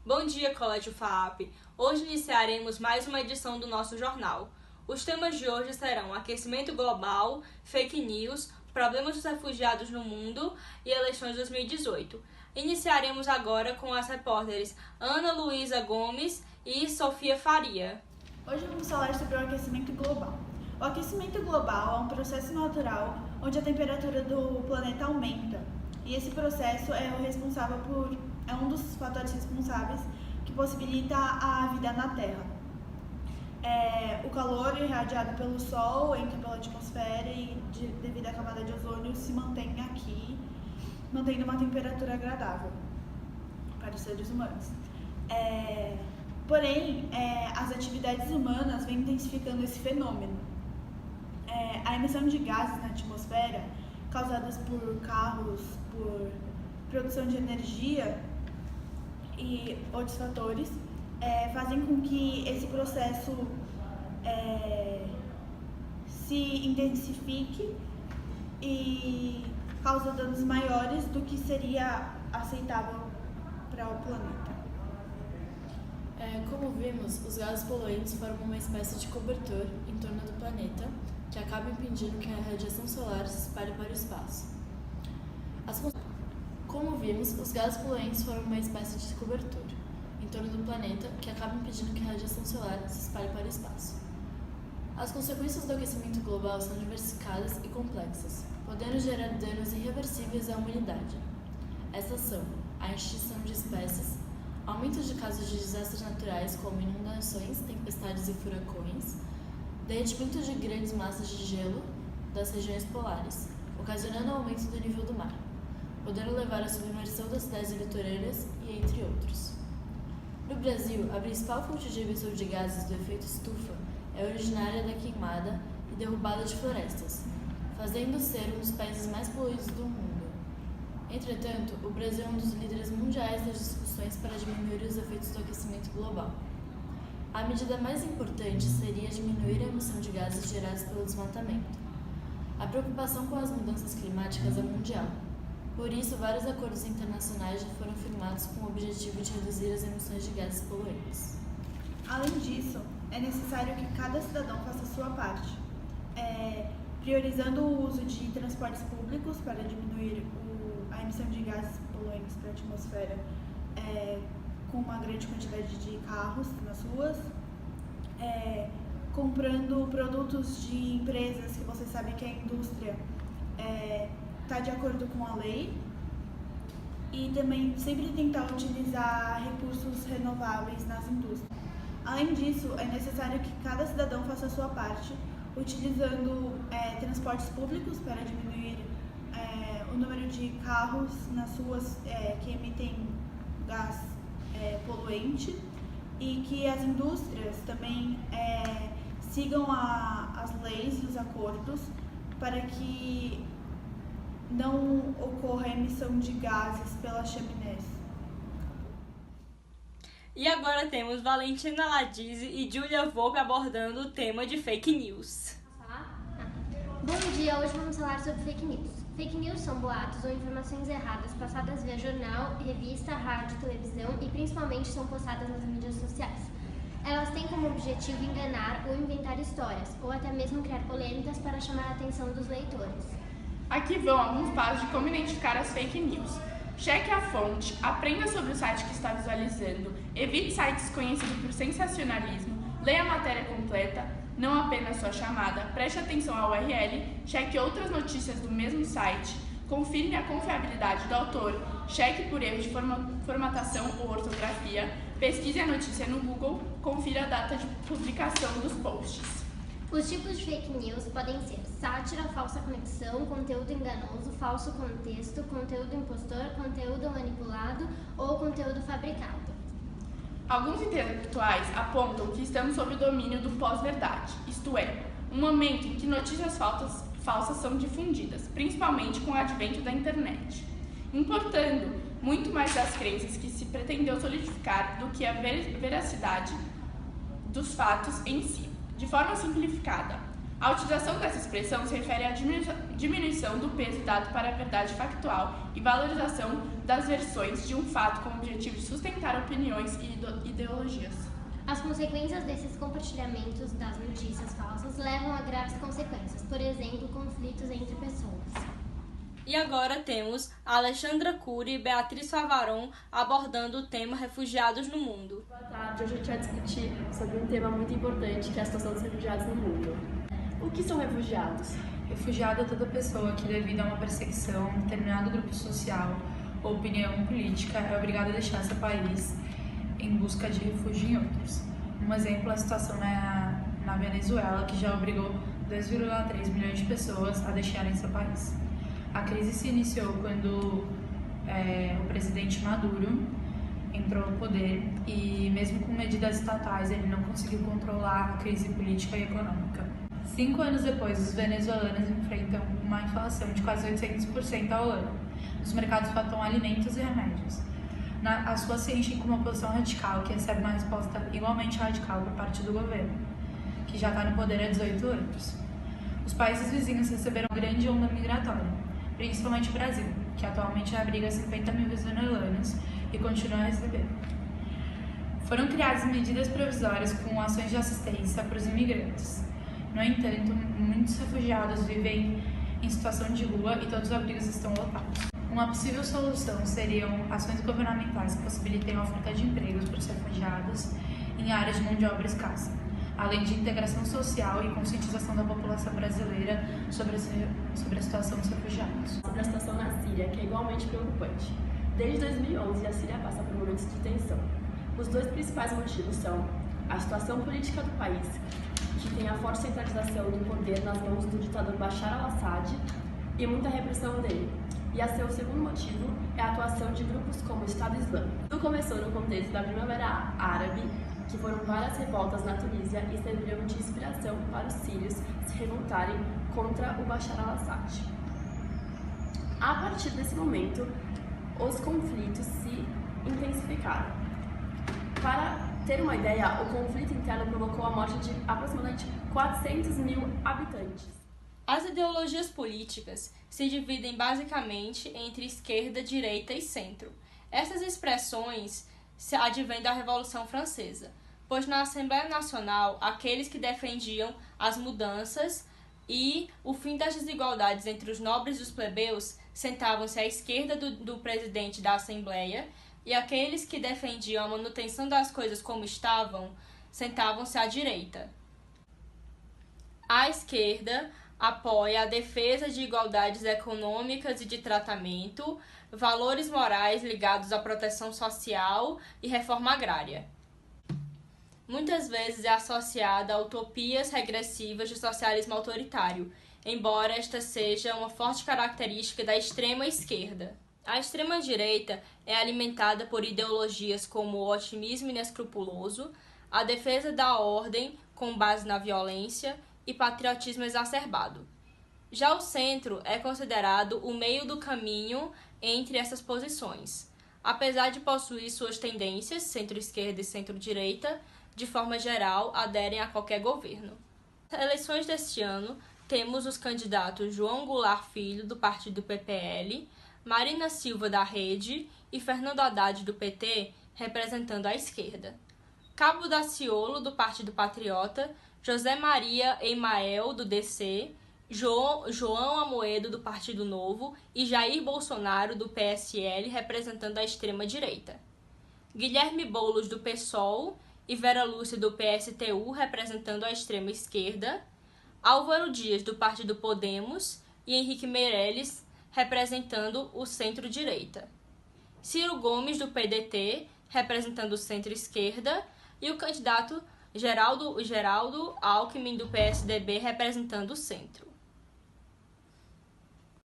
Bom dia, Colégio FAAP! Hoje iniciaremos mais uma edição do nosso jornal. Os temas de hoje serão aquecimento global, fake news, problemas dos refugiados no mundo e eleições 2018. Iniciaremos agora com as repórteres Ana Luísa Gomes e Sofia Faria. Hoje vamos falar sobre o aquecimento global. O aquecimento global é um processo natural onde a temperatura do planeta aumenta. E esse processo é um dos fatores responsáveis que possibilita a vida na Terra. O calor irradiado pelo Sol entra pela atmosfera e, devido à camada de ozônio, se mantém aqui, mantendo uma temperatura agradável para os seres humanos. Porém, as atividades humanas vêm intensificando esse fenômeno. A emissão de gases na atmosfera, causadas por carros, por produção de energia e outros fatores, fazem com que esse processo se intensifique e causa danos maiores do que seria aceitável para o planeta. Como vimos, os gases poluentes formam uma espécie de cobertor em torno do planeta que acaba impedindo que a radiação solar se espalhe para o espaço. Como vimos, os gases poluentes formam uma espécie de cobertor em torno do planeta que acaba impedindo que a radiação solar se espalhe para o espaço. As consequências do aquecimento global são diversificadas e complexas, podendo gerar danos irreversíveis à humanidade. Essas são a extinção de espécies, aumento de casos de desastres naturais como inundações, tempestades e furacões, derretimento de grandes massas de gelo das regiões polares, ocasionando o aumento do nível do mar, podendo levar à submersão das cidades litorâneas e entre outros. No Brasil, a principal fonte de emissão de gases do efeito estufa é originária da queimada e derrubada de florestas, fazendo ser um dos países mais poluídos do mundo. Entretanto, o Brasil é um dos líderes mundiais das discussões para diminuir os efeitos do aquecimento global. A medida mais importante seria diminuir a emissão de gases gerados pelo desmatamento. A preocupação com as mudanças climáticas é mundial. Por isso, vários acordos internacionais já foram firmados com o objetivo de reduzir as emissões de gases poluentes. Além disso, é necessário que cada cidadão faça a sua parte, priorizando o uso de transportes públicos para diminuir a emissão de gases poluentes para a atmosfera, com uma grande quantidade de carros nas ruas, comprando produtos de empresas que você sabe que a indústria está de acordo com a lei, e também sempre tentar utilizar recursos renováveis nas indústrias. Além disso, é necessário que cada cidadão faça a sua parte, utilizando transportes públicos para diminuir o número de carros nas ruas que emitem gás poluente, e que as indústrias também sigam as leis e os acordos para que não ocorra a emissão de gases pelas chaminés. E agora temos Valentina Ladizzi e Júlia Volpe abordando o tema de fake news. Bom dia, hoje vamos falar sobre fake news. Fake news são boatos ou informações erradas passadas via jornal, revista, rádio, televisão e principalmente são postadas nas mídias sociais. Elas têm como objetivo enganar ou inventar histórias, ou até mesmo criar polêmicas para chamar a atenção dos leitores. Aqui vão alguns passos de como identificar as fake news. Cheque a fonte, aprenda sobre o site que está visualizando, evite sites conhecidos por sensacionalismo, leia a matéria completa, não apenas sua chamada, preste atenção ao URL, cheque outras notícias do mesmo site, confirme a confiabilidade do autor, cheque por erro de formatação ou ortografia, pesquise a notícia no Google, confira a data de publicação dos posts. Os tipos de fake news podem ser sátira, falsa conexão, conteúdo enganoso, falso contexto, conteúdo impostor, conteúdo manipulado ou conteúdo fabricado. Alguns intelectuais apontam que estamos sob o domínio do pós-verdade, isto é, um momento em que notícias falsas são difundidas, principalmente com o advento da internet, importando muito mais das crenças que se pretendeu solidificar do que a veracidade dos fatos em si. De forma simplificada, A utilização dessa expressão se refere à diminuição do peso dado para a verdade factual e valorização das versões de um fato com o objetivo de sustentar opiniões e ideologias. As consequências desses compartilhamentos das notícias falsas levam a graves consequências, por exemplo, conflitos entre pessoas. E agora temos a Alexandra Cury e Beatriz Favaron abordando o tema refugiados no mundo. Boa tarde, hoje a gente vai discutir sobre um tema muito importante, que é a situação dos refugiados no mundo. O que são refugiados? Refugiado é toda pessoa que, devido a uma perseguição, determinado grupo social ou opinião política, é obrigada a deixar seu país em busca de refúgio em outros. Um exemplo é a situação na Venezuela, que já obrigou 2,3 milhões de pessoas a deixarem seu país. A crise se iniciou quando o presidente Maduro entrou no poder e, mesmo com medidas estatais, ele não conseguiu controlar a crise política e econômica. 5 anos depois, os venezuelanos enfrentam uma inflação de quase 800% ao ano. Os mercados faltam alimentos e remédios. As suas se enchem com uma posição radical, que recebe uma resposta igualmente radical por parte do governo, que já está no poder há 18 anos. Os países vizinhos receberam uma grande onda migratória, principalmente o Brasil, que atualmente abriga 50 mil venezuelanos e continua a receber. Foram criadas medidas provisórias com ações de assistência para os imigrantes. No entanto, muitos refugiados vivem em situação de rua e todos os abrigos estão lotados. Uma possível solução seriam ações governamentais que possibilitem a oferta de empregos para os refugiados em áreas de mão de obra escassa, além de integração social e conscientização da população brasileira sobre a situação dos refugiados. Sobre a situação na Síria, que é igualmente preocupante. Desde 2011, a Síria passa por momentos de tensão. Os dois principais motivos são a situação política do país, que tem a forte centralização do poder nas mãos do ditador Bashar al-Assad e muita repressão dele. E o segundo motivo é a atuação de grupos como o Estado Islâmico. Tudo começou no contexto da Primavera Árabe, que foram várias revoltas na Tunísia e serviram de inspiração para os sírios se revoltarem contra o Bashar al-Assad. A partir desse momento, os conflitos se intensificaram. Para ter uma ideia, o conflito interno provocou a morte de aproximadamente 400 mil habitantes. As ideologias políticas se dividem basicamente entre esquerda, direita e centro. Essas expressões se advêm da Revolução Francesa, pois na Assembleia Nacional, aqueles que defendiam as mudanças e o fim das desigualdades entre os nobres e os plebeus sentavam-se à esquerda do presidente da Assembleia, e aqueles que defendiam a manutenção das coisas como estavam sentavam-se à direita. A esquerda apoia a defesa de igualdades econômicas e de tratamento, valores morais ligados à proteção social e reforma agrária. Muitas vezes é associada a utopias regressivas de socialismo autoritário, embora esta seja uma forte característica da extrema esquerda. A extrema-direita é alimentada por ideologias como o otimismo inescrupuloso, a defesa da ordem com base na violência e patriotismo exacerbado. Já o centro é considerado o meio do caminho entre essas posições. Apesar de possuir suas tendências, centro-esquerda e centro-direita, de forma geral, aderem a qualquer governo. Nas eleições deste ano, temos os candidatos João Goulart Filho, do partido PPL, Marina Silva, da Rede, e Fernando Haddad, do PT, representando a esquerda. Cabo Daciolo, do Partido Patriota, José Maria Emael, do DC, João Amoedo, do Partido Novo, e Jair Bolsonaro, do PSL, representando a extrema-direita. Guilherme Boulos, do PSOL, e Vera Lúcia, do PSTU, representando a extrema-esquerda, Álvaro Dias, do Partido Podemos, e Henrique Meirelles, representando o centro-direita. Ciro Gomes, do PDT, representando o centro-esquerda, e o candidato Geraldo Alckmin, do PSDB, representando o centro.